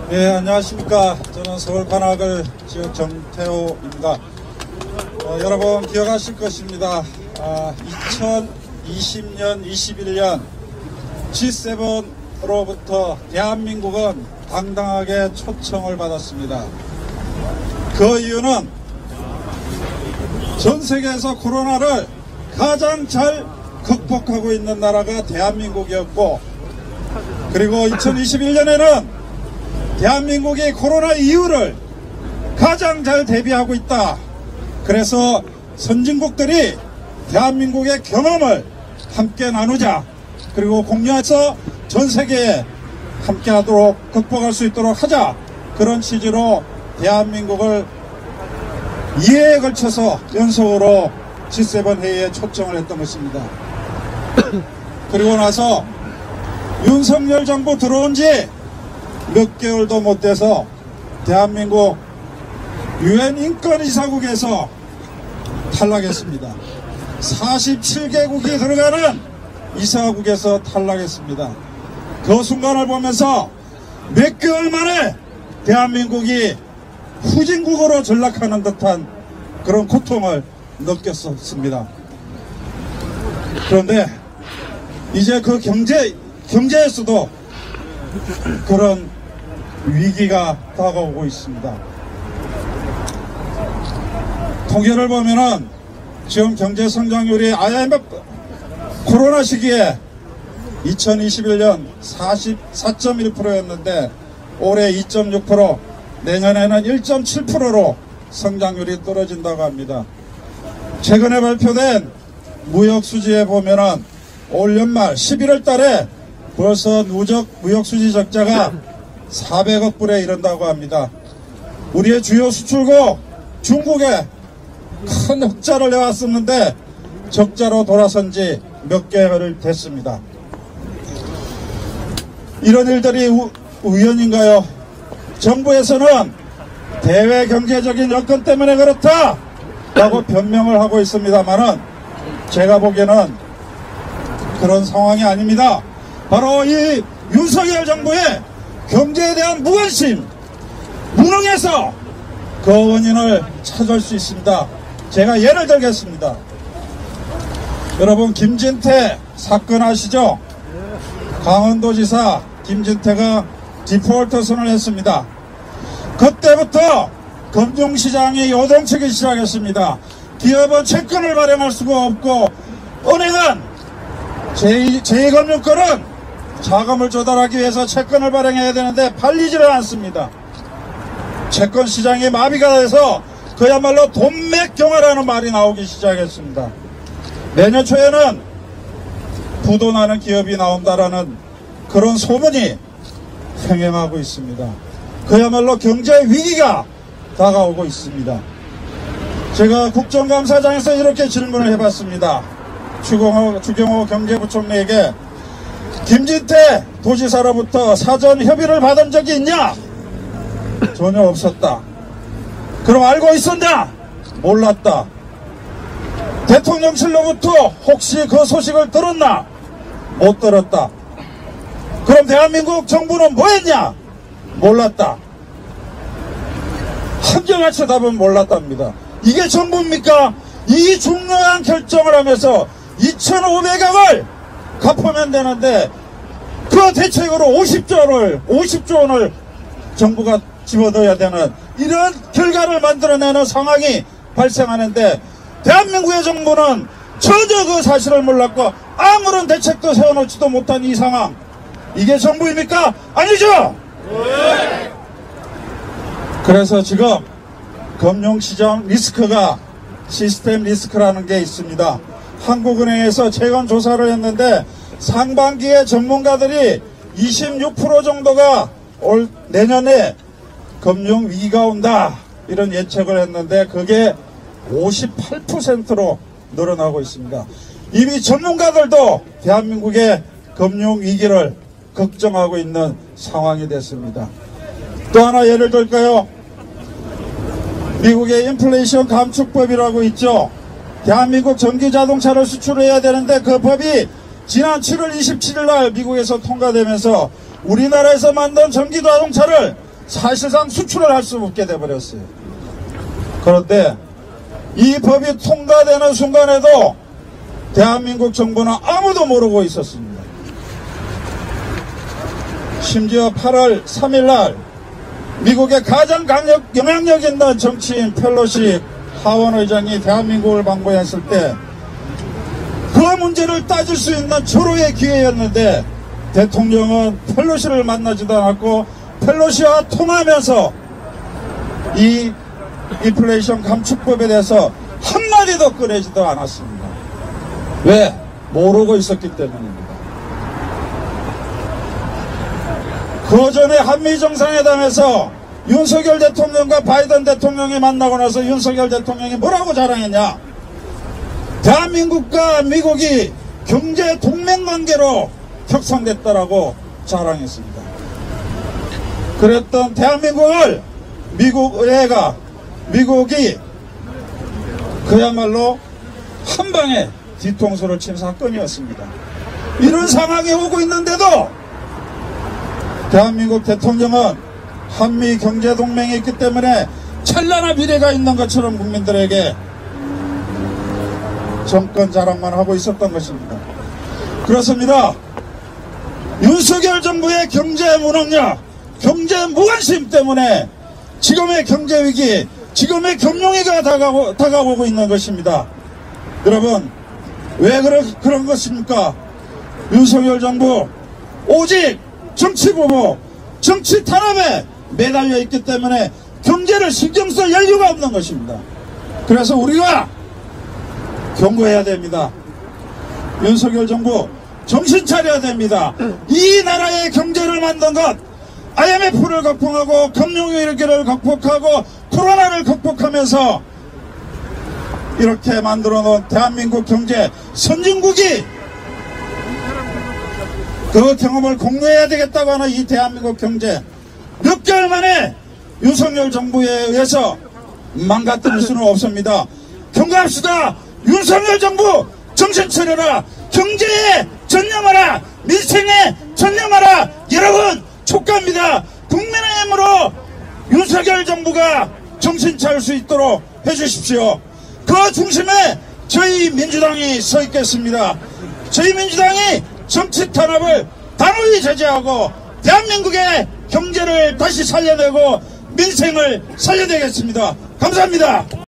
네, 안녕하십니까. 저는 서울 관악을 지역 정태호입니다. 여러분 기억하실 것입니다. 2020년, 21년 G7으로부터 대한민국은 당당하게 초청을 받았습니다. 그 이유는 전 세계에서 코로나를 가장 잘 극복하고 있는 나라가 대한민국이었고, 그리고 2021년에는 대한민국이 코로나 이후를 가장 잘 대비하고 있다. 그래서 선진국들이 대한민국의 경험을 함께 나누자, 그리고 공유해서 전 세계에 함께 하도록, 극복할 수 있도록 하자, 그런 취지로 대한민국을 2회에 걸쳐서 연속으로 G7 회의에 초청을 했던 것입니다. 그리고 나서 윤석열 정부 들어온 지 몇 개월도 못 돼서 대한민국 UN 인권이사국에서 탈락했습니다. 47개국이 들어가는 이사국에서 탈락했습니다. 그 순간을 보면서 몇 개월 만에 대한민국이 후진국으로 전락하는 듯한 그런 고통을 느꼈었습니다. 그런데 이제 그 경제에서도 그런 위기가 다가오고 있습니다. 통계를 보면은 지금 경제 성장률이 IMF 코로나 시기에 2021년 44.1%였는데 올해 2.6%, 내년에는 1.7%로 성장률이 떨어진다고 합니다. 최근에 발표된 무역수지에 보면은 올 연말 11월 달에 벌써 누적 무역수지 적자가 400억 불에 이른다고 합니다. 우리의 주요 수출국 중국에 큰 흑자를 내왔었는데 적자로 돌아선 지 몇 개월 됐습니다. 이런 일들이 우연인가요? 정부에서는 대외 경제적인 여건 때문에 그렇다 라고 변명을 하고 있습니다만은 제가 보기에는 그런 상황이 아닙니다. 바로 이 윤석열 정부의 경제에 대한 무관심, 무능해서 그 원인을 찾을 수 있습니다. 제가 예를 들겠습니다. 여러분, 김진태 사건 아시죠? 강원도지사 김진태가 디폴트 선언했습니다. 그때부터 금융시장이 요동치기 시작했습니다. 기업은 채권을 발행할 수가 없고, 은행은 제2금융권은 자금을 조달하기 위해서 채권을 발행해야 되는데 팔리지를 않습니다. 채권 시장이 마비가 돼서 그야말로 돈맥경화라는 말이 나오기 시작했습니다. 내년 초에는 부도나는 기업이 나온다라는 그런 소문이 횡행하고 있습니다. 그야말로 경제 위기가 다가오고 있습니다. 제가 국정감사장에서 이렇게 질문을 해봤습니다. 추경호 경제부총리에게 김진태 도지사로부터 사전 협의를 받은 적이 있냐? 전혀 없었다. 그럼 알고 있었냐? 몰랐다. 대통령실로부터 혹시 그 소식을 들었나? 못 들었다. 그럼 대한민국 정부는 뭐 했냐? 몰랐다. 한결같이 답은 몰랐답니다. 이게 정부입니까? 이 중요한 결정을 하면서 2,500억을 갚으면 되는데 그 대책으로 50조 원을 정부가 집어넣어야 되는 이런 결과를 만들어내는 상황이 발생하는데, 대한민국의 정부는 전혀 그 사실을 몰랐고 아무런 대책도 세워놓지도 못한 이 상황, 이게 정부입니까? 아니죠? 네. 그래서 지금 금융시장 리스크가 시스템 리스크라는 게 있습니다. 한국은행에서 최근 조사를 했는데 상반기에 전문가들이 26% 정도가 내년에 금융위기가 온다 이런 예측을 했는데 그게 58%로 늘어나고 있습니다. 이미 전문가들도 대한민국의 금융위기를 걱정하고 있는 상황이 됐습니다. 또 하나 예를 들까요? 미국의 인플레이션 감축법이라고 있죠. 대한민국 전기자동차를 수출해야 되는데 그 법이 지난 7월 27일 날 미국에서 통과되면서 우리나라에서 만든 전기자동차를 사실상 수출을 할 수 없게 돼버렸어요. 그런데 이 법이 통과되는 순간에도 대한민국 정부는 아무도 모르고 있었습니다. 심지어 8월 3일날 미국의 가장 영향력 있는 정치인 펠로시 하원 의장이 대한민국을 방문했을 때 그 문제를 따질 수 있는 절호의 기회였는데 대통령은 펠로시를 만나지도 않았고 펠로시와 통하면서 이 인플레이션 감축법에 대해서 한마디도 꺼내지도 않았습니다. 왜? 모르고 있었기 때문입니다. 그 전에 한미정상회담에서 윤석열 대통령과 바이든 대통령이 만나고 나서 윤석열 대통령이 뭐라고 자랑했냐? 대한민국과 미국이 경제 동맹관계로 혁상됐다라고 자랑했습니다. 그랬던 대한민국을 미국이 그야말로 한방에 뒤통수를 친 사건이었습니다. 이런 상황이 오고 있는데도 대한민국 대통령은 한미 경제동맹이 있기 때문에 찬란한 미래가 있는 것처럼 국민들에게 정권 자랑만 하고 있었던 것입니다. 그렇습니다. 윤석열 정부의 경제 무능력, 경제 무관심 때문에 지금의 경제위기, 지금의 금융위기가 다가오고 있는 것입니다. 여러분, 왜 그런 것입니까? 윤석열 정부 오직 정치보복, 정치 탄압에 매달려 있기 때문에 경제를 신경 쓸 여유가 없는 것입니다. 그래서 우리가 경고해야 됩니다. 윤석열 정부 정신 차려야 됩니다. 이 나라의 경제를 만든 것, IMF를 극복하고 금융위기를 극복하고 코로나를 극복하면서 이렇게 만들어 놓은 대한민국 경제 선진국이 그 경험을 공유해야 되겠다고 하는 이 대한민국 경제 몇 개월 만에 윤석열 정부에 의해서 망가뜨릴 수는 없습니다. 경고합시다. 윤석열 정부 정신 차려라. 경제에 전념하라. 민생에 전념하라. 여러분 촉구합니다. 국민의힘으로 윤석열 정부가 정신 차릴 수 있도록 해주십시오. 그 중심에 저희 민주당이 서 있겠습니다. 저희 민주당이 정치 탄압을 단호히 제재하고 대한민국의 경제를 다시 살려내고 민생을 살려내겠습니다. 감사합니다.